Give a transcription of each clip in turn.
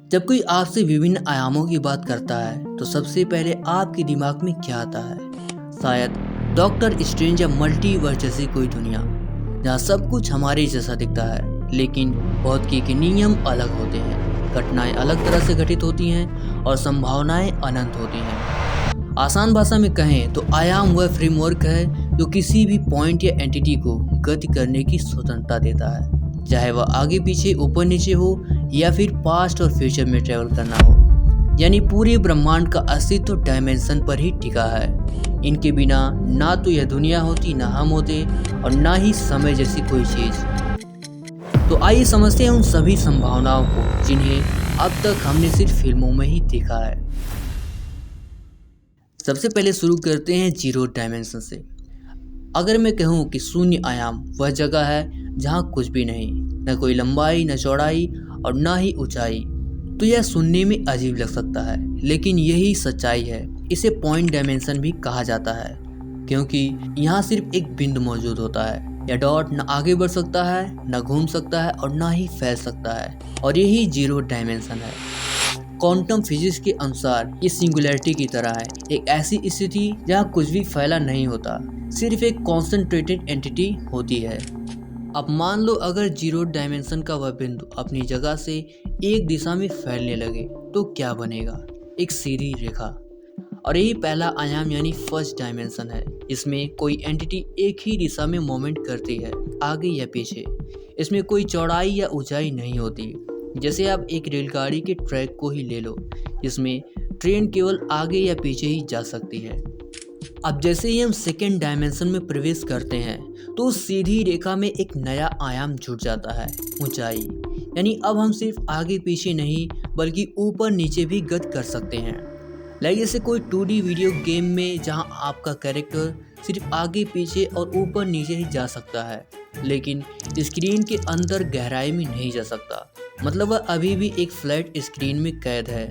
जब कोई आपसे विभिन्न आयामों की बात करता है तो सबसे पहले आपके दिमाग में क्या आता है? शायद डॉक्टर स्ट्रेंज या मल्टीवर्स जैसी कोई दुनिया जहाँ सब कुछ हमारे जैसा दिखता है, लेकिन भौतिकी के नियम अलग होते हैं, घटनाएं अलग तरह से घटित होती हैं और संभावनाएं अनंत होती हैं। आसान भाषा में कहें तो आयाम वह फ्रेमवर्क है जो किसी भी पॉइंट या एंटिटी को गति करने की स्वतंत्रता देता है, चाहे वह आगे पीछे ऊपर नीचे हो या फिर पास्ट और फ्यूचर में ट्रेवल करना हो। यानी पूरे ब्रह्मांड का अस्तित्व डायमेंशन पर ही टिका है। इनके बिना ना तो यह दुनिया होती, ना हम होते और ना ही समय जैसी कोई चीज। तो आइए समझते हैं उन सभी संभावनाओं को जिन्हें अब तक हमने सिर्फ फिल्मों में ही देखा है। सबसे पहले शुरू करते हैं जीरो डायमेंशन से। अगर मैं कहूँ कि शून्य आयाम वह जगह है जहाँ कुछ भी नहीं, न कोई लंबाई, न चौड़ाई और न ही ऊंचाई, तो यह सुनने में अजीब लग सकता है, लेकिन यही सच्चाई है। इसे पॉइंट डायमेंशन भी कहा जाता है क्योंकि यहाँ सिर्फ एक बिंदु मौजूद होता है। यह डॉट न आगे बढ़ सकता है, न घूम सकता है और न ही फैल सकता है, और यही जीरो डायमेंशन है। क्वांटम फिजिक्स के अनुसार ये सिंगुलैरिटी की तरह है, एक ऐसी स्थिति जहाँ कुछ भी फैला नहीं होता, सिर्फ एक कॉन्सेंट्रेटेड एंटिटी होती है। अब मान लो अगर जीरो डायमेंशन का वह बिंदु अपनी जगह से एक दिशा में फैलने लगे तो क्या बनेगा? एक सीधी रेखा। और यही पहला आयाम यानी फर्स्ट डायमेंशन है। इसमें कोई एंटिटी एक ही दिशा में मूवमेंट करती है, आगे या पीछे। इसमें कोई चौड़ाई या ऊंचाई नहीं होती। जैसे आप एक रेलगाड़ी के ट्रैक को ही ले लो, जिसमें ट्रेन केवल आगे या पीछे ही जा सकती है। अब जैसे ही हम सेकेंड डायमेंशन में प्रवेश करते हैं तो उस सीधी रेखा में एक नया आयाम जुड़ जाता है, ऊंचाई। यानी अब हम सिर्फ आगे पीछे नहीं बल्कि ऊपर नीचे भी गति कर सकते हैं। लाइक जैसे कोई 2D वीडियो गेम में जहां आपका कैरेक्टर सिर्फ आगे पीछे और ऊपर नीचे ही जा सकता है, लेकिन स्क्रीन के अंदर गहराई में नहीं जा सकता। मतलब वह अभी भी एक फ्लैट स्क्रीन में कैद है।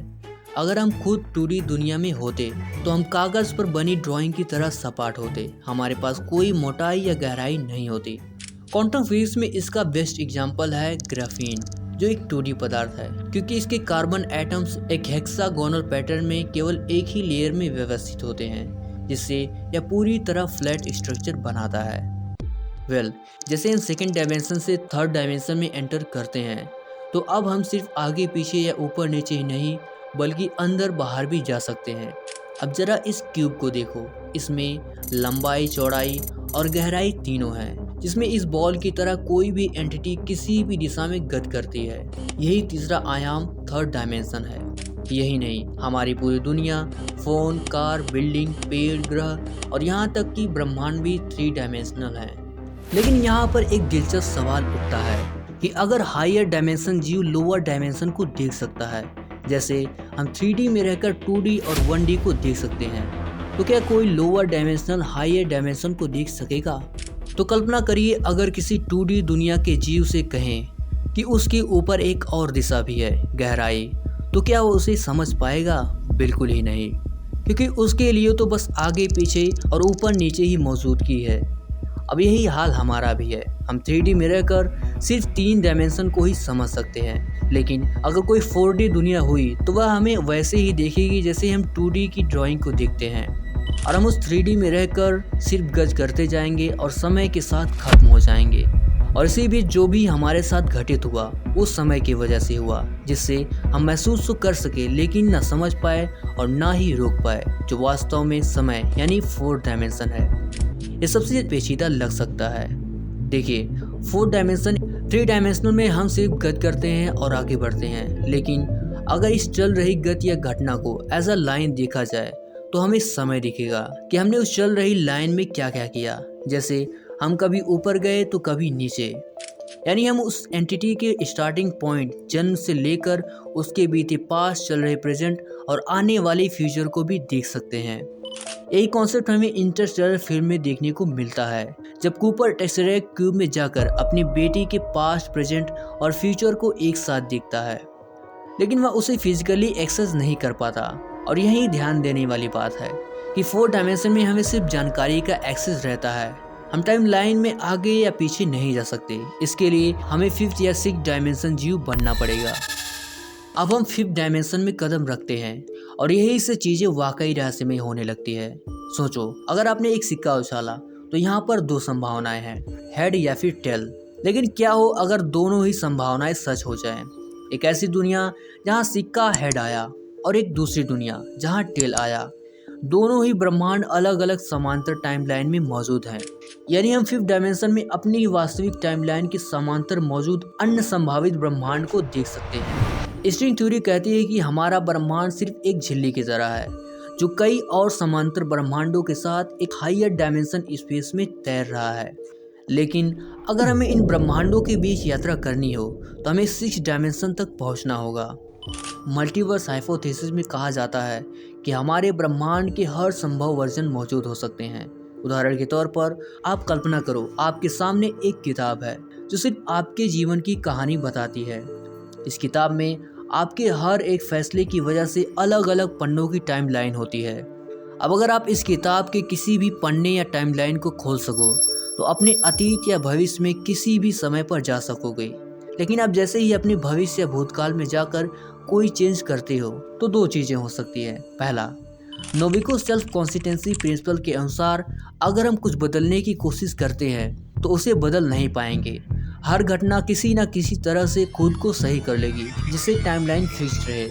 अगर हम खुद 2D दुनिया में होते तो हम कागज पर बनी ड्राइंग की तरह सपाट होते, हमारे पास कोई मोटाई या गहराई नहीं होती। क्वांटम फिजिक्स में इसका बेस्ट एग्जांपल है ग्राफीन, जो एक 2D पदार्थ है क्योंकि इसके कार्बन एटम्स एक हेक्सागोनल पैटर्न में केवल एक ही लेयर में व्यवस्थित होते हैं, जिससे यह पूरी तरह फ्लैट स्ट्रक्चर बनाता है। जैसे हम सेकेंड डायमेंशन से थर्ड डायमेंशन में एंटर करते हैं तो अब हम सिर्फ आगे पीछे या ऊपर नीचे ही नहीं बल्कि अंदर बाहर भी जा सकते हैं। अब जरा इस क्यूब को देखो, इसमें लंबाई, चौड़ाई और गहराई तीनों हैं, जिसमें इस बॉल की तरह कोई भी एंटिटी किसी भी दिशा में गति करती है। यही तीसरा आयाम थर्ड डायमेंशन है। यही नहीं, हमारी पूरी दुनिया, फोन, कार, बिल्डिंग, पेड़, ग्रह और यहाँ तक कि ब्रह्मांड भी 3 डायमेंशनल है। लेकिन यहाँ पर एक दिलचस्प सवाल उठता है कि अगर हायर डायमेंशन जीव लोअर डायमेंशन को देख सकता है, जैसे हम 3D में रहकर 2D और 1D को देख सकते हैं, तो क्या कोई लोअर डायमेंशनल हायर डायमेंशन को देख सकेगा? तो कल्पना करिए अगर किसी 2D दुनिया के जीव से कहें कि उसके ऊपर एक और दिशा भी है, गहराई, तो क्या वो उसे समझ पाएगा? बिल्कुल ही नहीं, क्योंकि उसके लिए तो बस आगे पीछे और ऊपर नीचे ही मौजूदगी है। अब यही हाल हमारा भी है। हम 3D में रहकर सिर्फ 3 डायमेंशन को ही समझ सकते हैं, लेकिन अगर कोई 4D दुनिया हुई तो वह हमें वैसे ही देखेगी जैसे हम 2D की ड्राइंग को देखते हैं, और हम उस 3D में रहकर सिर्फ गज करते जाएंगे और समय के साथ खत्म हो जाएंगे। और इसी बीच जो भी हमारे साथ घटित हुआ उस समय की वजह से हुआ, जिससे हम महसूस तो कर सके लेकिन ना समझ पाए और ना ही रोक पाए, जो वास्तव में समय यानी 4th डायमेंशन है। ये सबसे पेचीदा लग सकता है। देखिए, 4th डायमेंशन 3 डायमेंशनल में हम सिर्फ गति करते हैं और आगे बढ़ते हैं, लेकिन अगर इस चल रही गति या घटना को एज अ लाइन देखा जाए तो हमें समय दिखेगा कि हमने उस चल रही लाइन में क्या क्या किया। जैसे हम कभी ऊपर गए तो कभी नीचे, यानी हम उस एंटिटी के स्टार्टिंग पॉइंट जन्म से लेकर उसके बीते पास्ट, चल रहे प्रेजेंट और आने वाले फ्यूचर को भी देख सकते हैं। यही कॉन्सेप्ट हमें इंटरस्टेलर फिल्म में देखने को मिलता है, जब कूपर टेसरेक्ट क्यूब में जाकर अपनी बेटी के पास्ट, प्रेजेंट और फ्यूचर को एक साथ देखता है, लेकिन वह उसे फिजिकली एक्सेस नहीं कर पाता। और यही ध्यान देने वाली बात है कि 4th डायमेंशन में हमें सिर्फ जानकारी का एक्सेस रहता है। हम टाइम लाइन में आगे या पीछे नहीं जा सकते। इसके लिए हमें 5th या 6th डायमेंशन जीव बनना पड़ेगा। अब हम 5th डायमेंशन में कदम रखते हैं और यही से चीज़ें वाकई रहस्यमय होने लगती है। सोचो, अगर आपने एक सिक्का उछाला तो यहाँ पर 2 संभावनाएं हैं, हेड या फिर टेल। लेकिन क्या हो अगर दोनों ही संभावनाएं सच हो जाएं? एक ऐसी दुनिया जहाँ सिक्का हेड आया और एक दूसरी दुनिया जहाँ टेल आया। दोनों ही ब्रह्मांड अलग अलग समांतर टाइमलाइन में मौजूद हैं। यानी हम 5th डायमेंशन में अपनी वास्तविक टाइमलाइन के समांतर मौजूद अन्य संभावित ब्रह्मांड को देख सकते हैं। स्ट्रिंग थ्योरी कहती है कि हमारा ब्रह्मांड सिर्फ एक झिल्ली की तरह है जो कई और समांतर ब्रह्मांडों के साथ एक हायर डायमेंशन स्पेस में तैर रहा है। लेकिन अगर हमें इन ब्रह्मांडों के बीच यात्रा करनी हो तो हमें 6th डायमेंशन तक पहुंचना होगा। मल्टीवर्स हाइपोथेसिस में कहा जाता है कि हमारे ब्रह्मांड के हर संभव वर्जन मौजूद हो सकते हैं। उदाहरण के तौर पर आप कल्पना करो, आपके सामने एक किताब है जो सिर्फ आपके जीवन की कहानी बताती है। इस किताब में आपके हर एक फैसले की वजह से अलग अलग पन्नों की टाइमलाइन होती है। अब अगर आप इस किताब के किसी भी पन्ने या टाइमलाइन को खोल सको तो अपने अतीत या भविष्य में किसी भी समय पर जा सकोगे। लेकिन आप जैसे ही अपने भविष्य या भूतकाल में जाकर कोई चेंज करते हो तो 2 चीज़ें हो सकती है। पहला, नोविको सेल्फ कॉन्सिस्टेंसी प्रिंसिपल के अनुसार अगर हम कुछ बदलने की कोशिश करते हैं तो उसे बदल नहीं पाएंगे। हर घटना किसी न किसी तरह से खुद को सही कर लेगी जिससे टाइमलाइन फिक्स्ड रहे।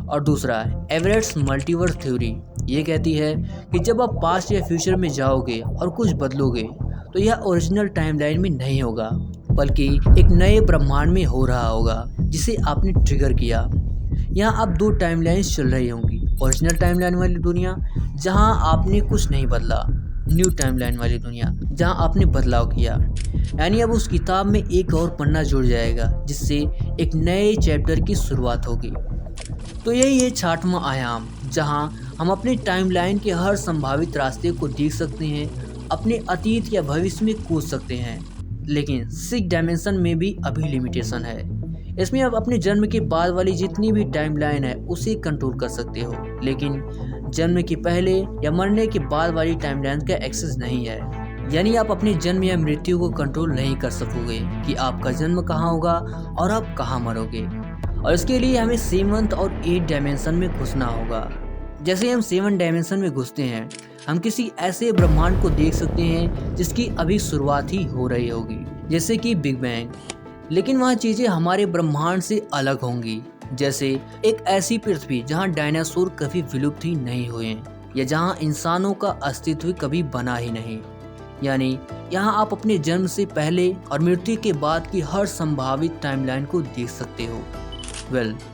और दूसरा, एवरेट्स मल्टीवर्स थ्योरी ये कहती है कि जब आप पास्ट या फ्यूचर में जाओगे और कुछ बदलोगे तो यह ओरिजिनल टाइमलाइन में नहीं होगा बल्कि एक नए ब्रह्मांड में हो रहा होगा जिसे आपने ट्रिगर किया। यहाँ अब 2 टाइमलाइंस चल रही होंगी, ओरिजिनल टाइमलाइन वाली दुनिया जहाँ आपने कुछ नहीं बदला, न्यू टाइमलाइन वाली दुनिया जहाँ आपने बदलाव किया। यानी अब उस किताब में एक और पन्ना जुड़ जाएगा जिससे एक नए चैप्टर की शुरुआत होगी। तो यही है 6वां आयाम जहाँ हम अपने टाइमलाइन के हर संभावित रास्ते को देख सकते हैं, अपने अतीत या भविष्य में कूद सकते हैं। लेकिन 6th डायमेंशन में भी अभी लिमिटेशन है। इसमें आप अपने जन्म के बाद वाली जितनी भी टाइमलाइन है उसे कंट्रोल कर सकते हो, लेकिन जन्म के पहले या मरने के बाद वाली टाइमलाइन का एक्सेस नहीं है। यानी आप अपने जन्म या मृत्यु को कंट्रोल नहीं कर सकोगे कि आपका जन्म कहाँ होगा और आप कहाँ मरोगे। और इसके लिए हमें 7th और 8th डायमेंशन में घुसना होगा। जैसे हम 7th डायमेंशन में घुसते हैं, हम किसी ऐसे ब्रह्मांड को देख सकते हैं जिसकी अभी शुरुआत ही हो रही होगी, जैसे कि बिग बैंग। लेकिन वहाँ चीज़ें हमारे ब्रह्मांड से अलग होंगी, जैसे एक ऐसी पृथ्वी जहाँ डायनासोर कभी विलुप्त ही नहीं हुए या जहाँ इंसानों का अस्तित्व कभी बना ही नहीं। यानी यहाँ आप अपने जन्म से पहले और मृत्यु के बाद की हर संभावित टाइमलाइन को देख सकते हो।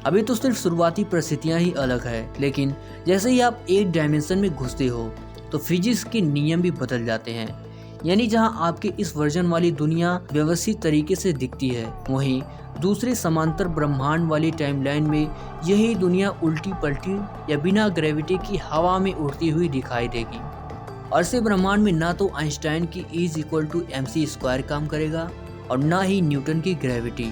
अभी तो सिर्फ शुरुआती परिस्थितियाँ ही अलग है, लेकिन जैसे ही आप 8th डायमेंशन में घुसते हो तो फिजिक्स के नियम भी बदल जाते हैं। यानी जहां आपके इस वर्जन वाली दुनिया व्यवस्थित तरीके से दिखती है, वहीं दूसरे समांतर ब्रह्मांड वाली टाइमलाइन में यही दुनिया उल्टी पलटी या बिना ग्रेविटी की हवा में उड़ती हुई दिखाई देगी। और ऐसे ब्रह्मांड में ना तो आइंस्टाइन की E=mc² काम करेगा और ना ही न्यूटन की ग्रेविटी।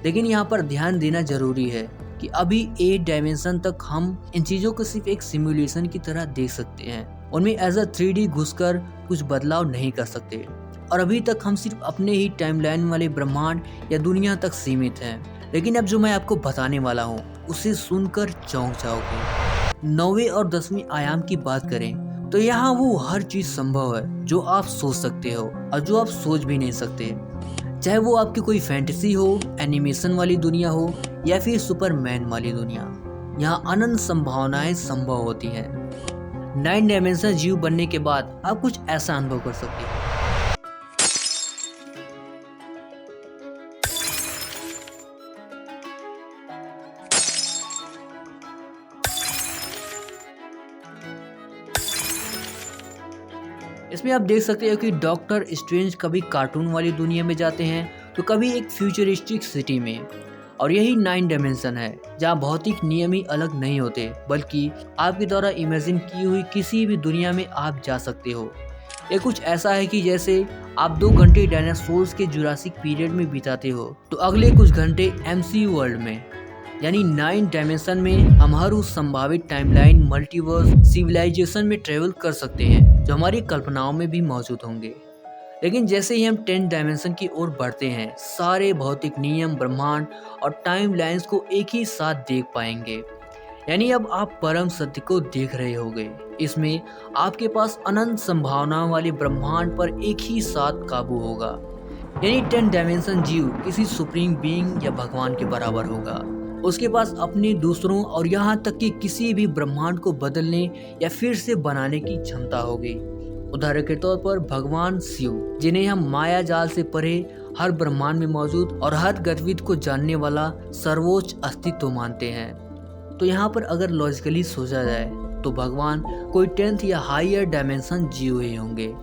लेकिन यहाँ पर ध्यान देना जरूरी है कि अभी 8th डायमेंशन तक हम इन चीज़ों को सिर्फ एक सिमुलेशन की तरह देख सकते हैं, उनमें एज अ 3D घुसकर कुछ बदलाव नहीं कर सकते। और अभी तक हम सिर्फ अपने ही टाइमलाइन वाले ब्रह्मांड या दुनिया तक सीमित हैं। लेकिन अब जो मैं आपको बताने वाला हूँ उसे सुनकर चौंक जाओगे। 9वें और 10वें आयाम की बात करें तो यहाँ वो हर चीज संभव है जो आप सोच सकते हो और जो आप सोच भी नहीं सकते, चाहे वो आपकी कोई फैंटेसी हो, एनिमेशन वाली दुनिया हो या फिर सुपरमैन वाली दुनिया। यहाँ अनंत संभावनाएं संभव होती हैं। 9 डायमेंशन जीव बनने के बाद आप कुछ ऐसा अनुभव कर सकते हैं। इसमें आप देख सकते हो कि डॉक्टर स्ट्रेंज कभी कार्टून वाली दुनिया में जाते हैं तो कभी एक फ्यूचरिस्टिक सिटी में। और यही 9 डायमेंशन है जहाँ भौतिक नियम ही अलग नहीं होते, बल्कि आपके द्वारा इमेजिन की हुई किसी भी दुनिया में आप जा सकते हो। ये कुछ ऐसा है कि जैसे आप 2 घंटे डायनासोर्स के जुरासिक पीरियड में बिताते हो तो अगले कुछ घंटे MCU वर्ल्ड में। यानी 9 डायमेंशन में हम हर उस संभावित टाइमलाइन, मल्टीवर्स, सिविलाइजेशन में ट्रेवल कर सकते हैं जो हमारी कल्पनाओं में भी मौजूद होंगे। लेकिन जैसे ही हम 10 डायमेंशन की ओर बढ़ते हैं, सारे भौतिक नियम, ब्रह्मांड और टाइम लाइन्स को एक ही साथ देख पाएंगे। यानी अब आप परम सत्य को देख रहे होंगे। इसमें आपके पास अनंत संभावनाओं वाले ब्रह्मांड पर एक ही साथ काबू होगा। यानी 10 डायमेंशन जीव किसी सुप्रीम बीइंग या भगवान के बराबर होगा। उसके पास अपने, दूसरों और यहाँ तक कि किसी भी ब्रह्मांड को बदलने या फिर से बनाने की क्षमता होगी। उदाहरण के तौर पर भगवान शिव, जिन्हें हम माया जाल से परे हर ब्रह्मांड में मौजूद और हर गतिविधि को जानने वाला सर्वोच्च अस्तित्व मानते हैं। तो यहाँ पर अगर लॉजिकली सोचा जाए तो भगवान कोई 10th या हायर डायमेंशन जीव ही होंगे।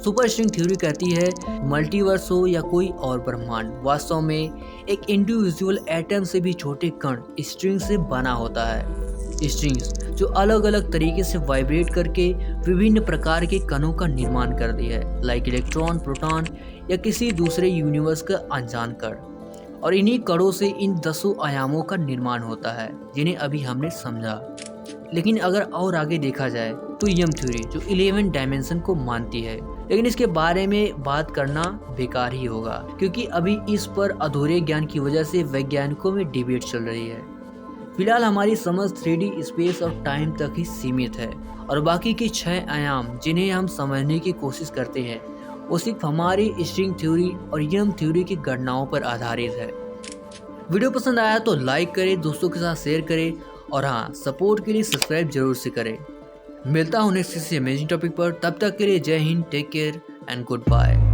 सुपर स्ट्रिंग थ्योरी कहती है मल्टीवर्स हो या कोई और ब्रह्मांड, वास्तव में एक इंडिविजुअल एटम से भी छोटे कण स्ट्रिंग से बना होता है। स्ट्रिंग्स जो अलग अलग तरीके से वाइब्रेट करके विभिन्न प्रकार के कणों का निर्माण करती है, लाइक इलेक्ट्रॉन, प्रोटॉन या किसी दूसरे यूनिवर्स का अनजान कण। और इन्हीं कणों से इन 10 आयामों का निर्माण होता है जिन्हें अभी हमने समझा। लेकिन अगर और आगे देखा जाए तो यम थ्योरी जो 11 डायमेंशन को मानती है, लेकिन इसके बारे में बात करना बेकार ही होगा क्योंकि अभी इस पर अधूरे ज्ञान की वजह से वैज्ञानिकों में डिबेट चल रही है। फिलहाल हमारी समझ 3D स्पेस और टाइम तक ही सीमित है और बाकी के 6 आयाम जिन्हें हम समझने की कोशिश करते हैं वो सिर्फ हमारी स्ट्रिंग थ्योरी और यम थ्योरी की गणनाओं पर आधारित है। वीडियो पसंद आया तो लाइक करें, दोस्तों के साथ शेयर करें और हाँ, सपोर्ट के लिए सब्सक्राइब जरूर से करें। मिलता हूँ नेक्स्ट किसी अमेजिंग टॉपिक पर, तब तक के लिए जय Hind, take care and good bye.